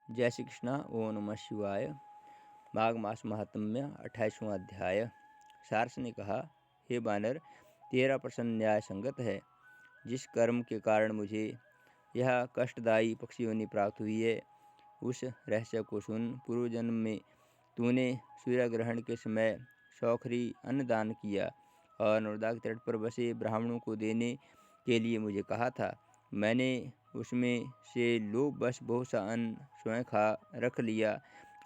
जय श्री कृष्णा। ओम नमः शिवाय। माघ मास महात्म्य 28वां अध्याय। सारस ने कहा, हे बानर, तेरा प्रश्न न्याय संगत है। जिस कर्म के कारण मुझे यह कष्टदायी पक्षी योनि प्राप्त हुई है, उस रहस्य को सुन। पूर्व जन्म में तूने सूर्य ग्रहण के समय शौखरी अन्न दान किया और नर्मदा के तट पर बसे ब्राह्मणों को देने के लिए मुझे कहा था। मैंने उसमें से लोभवश बहुत सा अन्न स्वयं खा रख लिया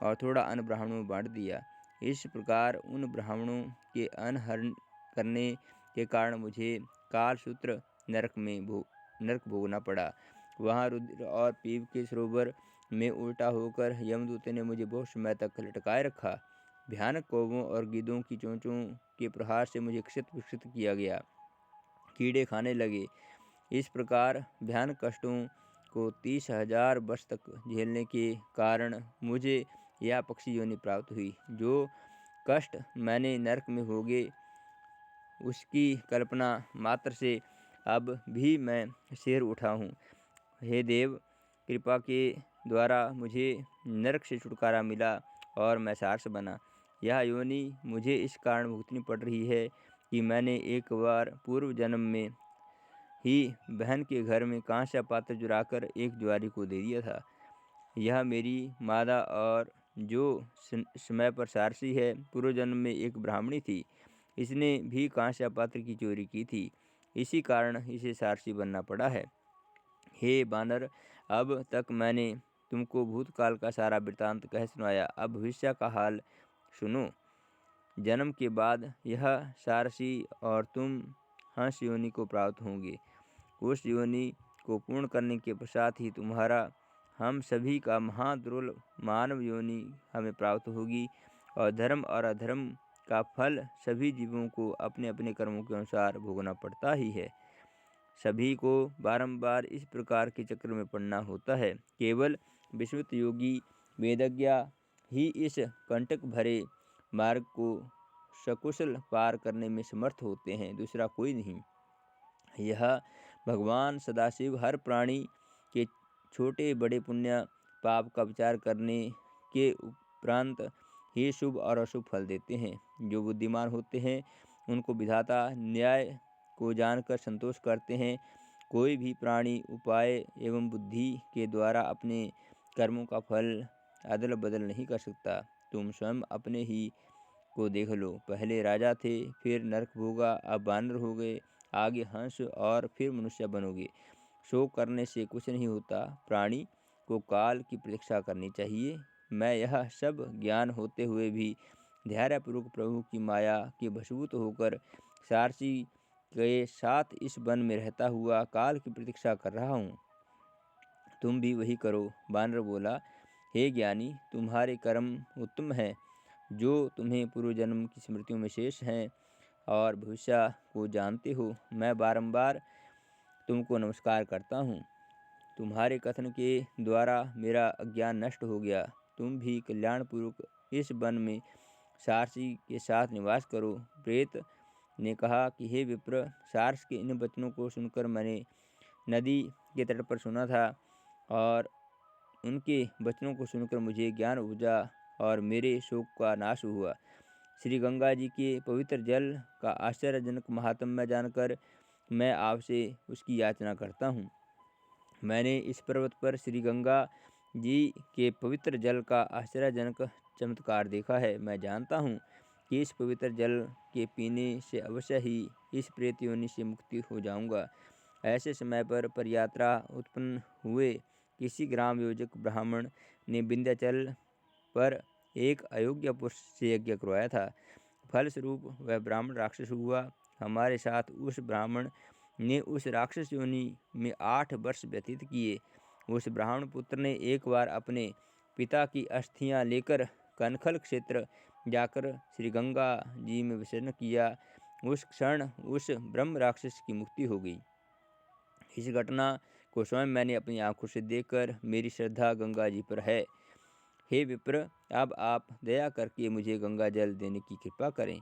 और थोड़ा अन्न ब्राह्मणों में बांट दिया। इस प्रकार उन ब्राह्मणों के अन्न हरण करने के कारण मुझे कालसूत्र नरक भोगना पड़ा। वहाँ रुद्र और पीव के सरोवर में उल्टा होकर यमदूत ने मुझे बहुत समय तक लटकाए रखा। भयानक कौवों और गिद्धों की चोंचों के प्रहार से मुझे क्षत विक्षत किया गया। कीड़े खाने लगे। इस प्रकार भयानक कष्टों को 30,000 वर्ष तक झेलने के कारण मुझे यह पक्षी योनि प्राप्त हुई। जो कष्ट मैंने नरक में भोगे, उसकी कल्पना मात्र से अब भी मैं सिर उठा हूँ। हे देव, कृपा के द्वारा मुझे नरक से छुटकारा मिला और मैं सारस बना। यह योनि मुझे इस कारण भुगतनी पड़ रही है कि मैंने एक बार पूर्व जन्म में ही बहन के घर में कांस्य पात्र चुराकर एक ज्वारी को दे दिया था। यह मेरी मादा और जो समय पर सारसी है, पूर्व जन्म में एक ब्राह्मणी थी। इसने भी कांस्य पात्र की चोरी की थी। इसी कारण इसे सारसी बनना पड़ा है। हे बानर, अब तक मैंने तुमको भूतकाल का सारा वृत्तांत कह सुनाया। अब भविष्य का हाल सुनो। जन्म के बाद यह सारसी और तुम हंस योनि को प्राप्त होंगे। उस योनि को पूर्ण करने के पश्चात ही तुम्हारा हम सभी का महादुर्लभ मानव योनि हमें प्राप्त होगी। और धर्म और अधर्म का फल सभी जीवों को अपने अपने कर्मों के अनुसार भोगना पड़ता ही है। सभी को बारंबार इस प्रकार के चक्र में पड़ना होता है। केवल विस्मृत योगी वेदज्ञ ही इस कंटक भरे मार्ग को सकुशल पार करने में समर्थ होते हैं, दूसरा कोई नहीं। यह भगवान सदाशिव हर प्राणी के छोटे बड़े पुण्य पाप का विचार करने के उपरांत ही शुभ और अशुभ फल देते हैं। जो बुद्धिमान होते हैं उनको विधाता न्याय को जानकर संतोष करते हैं। कोई भी प्राणी उपाय एवं बुद्धि के द्वारा अपने कर्मों का फल अदल बदल नहीं कर सकता। तुम स्वयं अपने ही को देख लो। पहले राजा थे, फिर नरक भोगा, अब बानर हो गए, आगे हंस और फिर मनुष्य बनोगे। शोक करने से कुछ नहीं होता। प्राणी को काल की प्रतीक्षा करनी चाहिए। मैं यह सब ज्ञान होते हुए भी धैर्यपूर्वक प्रभु की माया के वशीभूत होकर सारसी के साथ इस वन में रहता हुआ काल की प्रतीक्षा कर रहा हूँ। तुम भी वही करो। बानर बोला, हे ज्ञानी, तुम्हारे कर्म उत्तम हैं, जो तुम्हें पूर्व जन्म की स्मृतियों में शेष हैं और भविष्य को जानते हो। मैं बारंबार तुमको नमस्कार करता हूँ। तुम्हारे कथन के द्वारा मेरा अज्ञान नष्ट हो गया। तुम भी कल्याणपूर्वक इस वन में सारसी के साथ निवास करो। प्रेत ने कहा कि हे विप्र, सारस के इन वचनों को सुनकर मैंने नदी के तट पर सुना था और उनके वचनों को सुनकर मुझे ज्ञान उपजा और मेरे शोक का नाश हुआ। श्री गंगा जी के पवित्र जल का आश्चर्यजनक महात्म्य जानकर मैं आपसे उसकी याचना करता हूँ। मैंने इस पर्वत पर श्री गंगा जी के पवित्र जल का आश्चर्यजनक चमत्कार देखा है। मैं जानता हूँ कि इस पवित्र जल के पीने से अवश्य ही इस प्रेत योनि से मुक्ति हो जाऊंगा। ऐसे समय पर परियात्रा उत्पन्न हुए किसी ग्राम योजक ब्राह्मण ने विंध्याचल पर एक अयोग्य पुरुष से यज्ञ करवाया था। फलस्वरूप वह ब्राह्मण राक्षस हुआ। हमारे साथ उस ब्राह्मण ने उस राक्षस योनि में 8 वर्ष व्यतीत किए। उस ब्राह्मण पुत्र ने एक बार अपने पिता की अस्थियां लेकर कनखल क्षेत्र जाकर श्री गंगा जी में विसर्जन किया। उस क्षण उस ब्रह्म राक्षस की मुक्ति हो गई। इस घटना को स्वयं मैंने अपनी आंखों से देखकर मेरी श्रद्धा गंगा जी पर है। हे विप्र, अब आप दया करके मुझे गंगा जल देने की कृपा करें,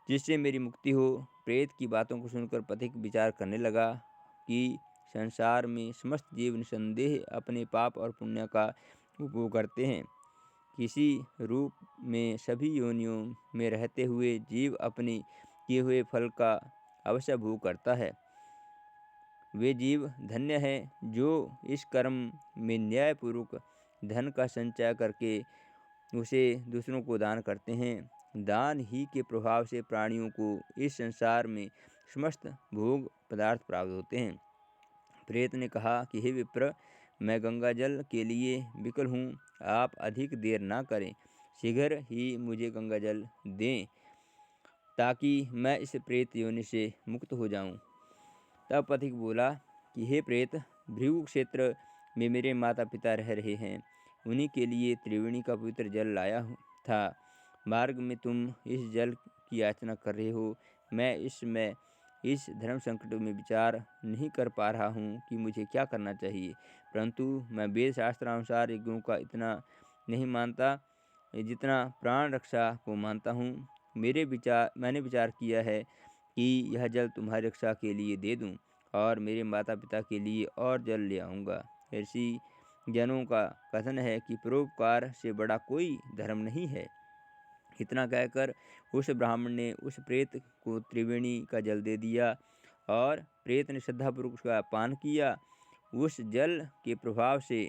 जिससे मेरी मुक्ति हो। प्रेत की बातों को सुनकर पथिक विचार करने लगा कि संसार में समस्त जीव निसंदेह अपने पाप और पुण्य का उपभोग करते हैं। किसी रूप में सभी योनियों में रहते हुए जीव अपने किए हुए फल का अवश्य भोग करता है। वे जीव धन्य हैं जो इस कर्म में न्यायपूर्वक धन का संचय करके उसे दूसरों को दान करते हैं। दान ही के प्रभाव से प्राणियों को इस संसार में समस्त भोग पदार्थ प्राप्त होते हैं। प्रेत ने कहा कि हे विप्र, मैं गंगा जल के लिए विकल हूँ, आप अधिक देर ना करें, शीघ्र ही मुझे गंगा जल दें ताकि मैं इस प्रेत योनि से मुक्त हो जाऊं। तब पथिक बोला कि हे प्रेत, भृगु क्षेत्र में मेरे माता पिता रह रहे हैं, उन्हीं के लिए त्रिवेणी का पवित्र जल लाया था। मार्ग में तुम इस जल की याचना कर रहे हो। मैं इस धर्म संकट में विचार नहीं कर पा रहा हूँ कि मुझे क्या करना चाहिए, परंतु मैं वेद शास्त्रानुसार यज्ञों का इतना नहीं मानता जितना प्राण रक्षा को मानता हूँ। मैंने विचार किया है कि यह जल तुम्हारी रक्षा के लिए दे दूँ और मेरे माता पिता के लिए और जल ले आऊँगा। ऋषि जनों का कथन है कि परोपकार से बड़ा कोई धर्म नहीं है। इतना कहकर उस ब्राह्मण ने उस प्रेत को त्रिवेणी का जल दे दिया और प्रेत ने श्रद्धापूर्वक उसका पान किया। उस जल के प्रभाव से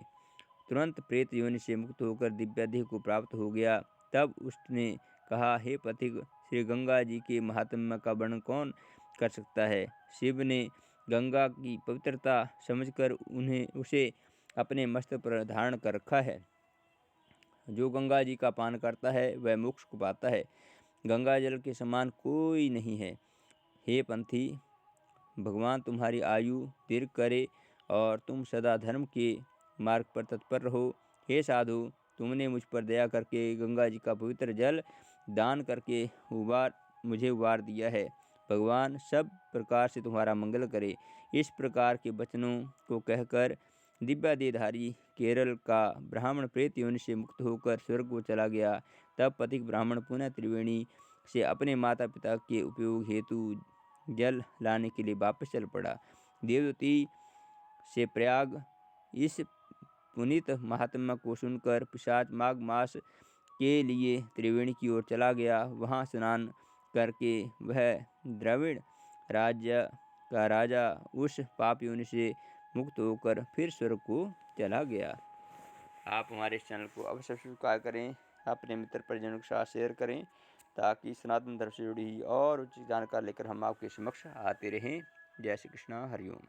तुरंत प्रेत योनि से मुक्त होकर दिव्यादेह को प्राप्त हो गया। तब उसने कहा, हे पथिक, श्री गंगा जी के महात्म्य का वर्णन कौन कर सकता है। शिव ने गंगा की पवित्रता समझकर उसे अपने मस्तक पर धारण कर रखा है। जो गंगा जी का पान करता है वह मोक्ष को पाता है। गंगा जल के समान कोई नहीं है। हे पंथी, भगवान तुम्हारी आयु दीर्घ करे और तुम सदा धर्म के मार्ग पर तत्पर रहो। हे साधु, तुमने मुझ पर दया करके गंगा जी का पवित्र जल दान करके मुझे उबार दिया है। भगवान सब प्रकार से तुम्हारा मंगल करे। इस प्रकार के वचनों को कहकर दिव्यादेहधारी केरल का ब्राह्मण प्रेत योनि से मुक्त होकर स्वर्ग को चला गया। तब पथिक ब्राह्मण पुनः त्रिवेणी से अपने माता पिता के उपयोग हेतु जल लाने के लिए वापस चल पड़ा। देवदूती से प्रयाग इस पुनीत महात्मा को सुनकर पिशाच माघ मास के लिए त्रिवेणी की ओर चला गया। वहाँ स्नान करके वह द्रविड़ राज्य का राजा उस पाप योनि से मुक्त होकर फिर स्वर्ग को चला गया। आप हमारे इस चैनल को अवश्य सब्सक्राइब करें, अपने मित्र परिजनों के साथ शेयर करें ताकि सनातन धर्म से जुड़ी और उचित जानकारी लेकर हम आपके समक्ष आते रहें। जय श्री कृष्णा, हरिओम।